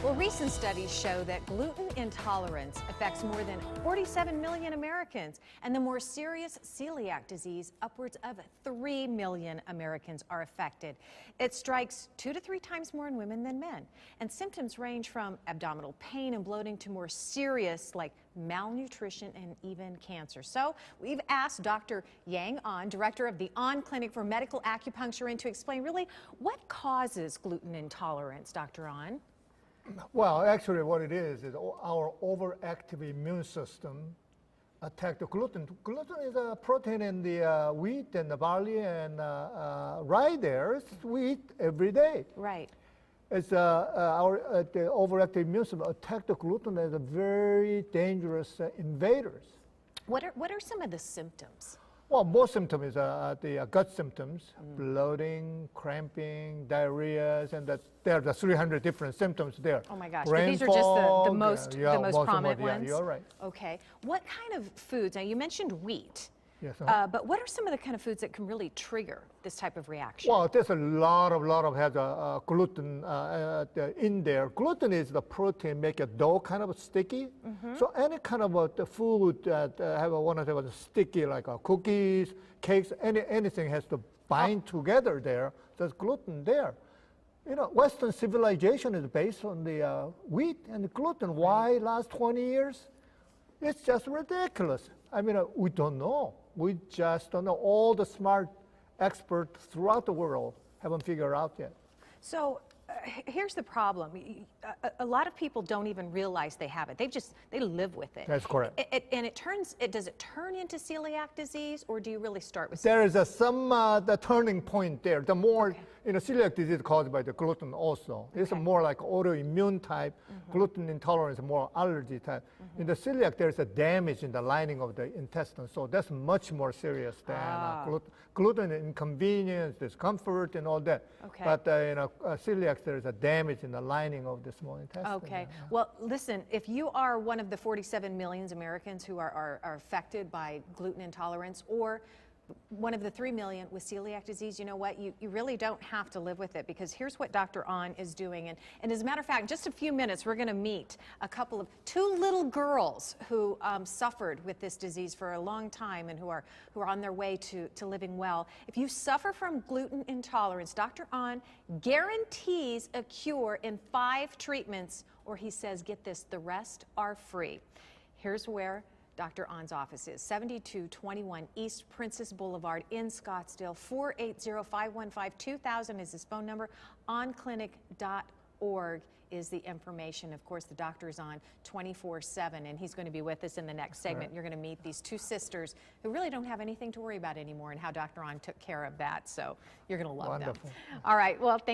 Well, recent studies show that gluten intolerance affects more than 47 million Americans, and the more serious celiac disease, upwards of 3 million Americans are affected. It strikes 2 to 3 times more in women than men, and symptoms range from abdominal pain and bloating to more serious like malnutrition and even cancer. So we've asked Dr. Yang Ahn, director of the Ahn Clinic for Medical Acupuncture, in to explain really what causes gluten intolerance, Dr. Ahn. Well, actually what it is our overactive immune system attack the gluten. Gluten is a protein in the wheat and the barley and rye there. We eat every day. Right. It's the overactive immune system attack the gluten as a very dangerous invaders. What are some of the symptoms? Well, most symptoms is the gut symptoms, bloating, cramping, diarrhea, and there are the 300 different symptoms there. Oh my gosh, Brain but these are just fog, the most prominent ones? Yeah, you're right. Okay, what kind of foods, now you mentioned wheat, yes, but what are some of the kind of foods that can really trigger this type of reaction? Well, there's a lot of has gluten in there. Gluten is the protein make a dough kind of sticky. So any kind of the food that have one of the sticky like cookies, cakes, anything has to bind together there. There's gluten there. You know, Western civilization is based on the wheat and gluten. Why last 20 years? It's just ridiculous. I mean, we don't know. We just don't know. All the smart experts throughout the world haven't figured out yet. So here's the problem. A lot of people don't even realize they have it. They live with it. That's correct. Does it turn into celiac disease, or do you really start with? There is the turning point there. The more, celiac disease is caused by the gluten also. It's more like autoimmune type. Gluten intolerance is more allergy type. In the celiac, there's a damage in the lining of the intestine. So that's much more serious than gluten inconvenience, discomfort, and all that. Okay. But celiac, there's a damage in the lining of the small intestine. Okay. Well, listen, if you are one of the 47 million Americans who are affected by gluten intolerance, or one of the 3 million with celiac disease, you know what? You really don't have to live with it, because here's what Dr. Ahn is doing. And as a matter of fact, in just a few minutes, we're going to meet two little girls who suffered with this disease for a long time and who are on their way to living well. If you suffer from gluten intolerance, Dr. Ahn guarantees a cure in 5 treatments, or he says, get this, the rest are free. Here's where Dr. Ahn's office is 7221 East Princess Boulevard in Scottsdale. 480-515-2000 is his phone number. ahnclinic.org is the information. Of course, the doctor is on 24/7, and he's going to be with us in the next segment. Right. You're going to meet these 2 sisters who really don't have anything to worry about anymore, and how Dr. Ahn took care of that. So you're going to love them. All right. Well, thank you.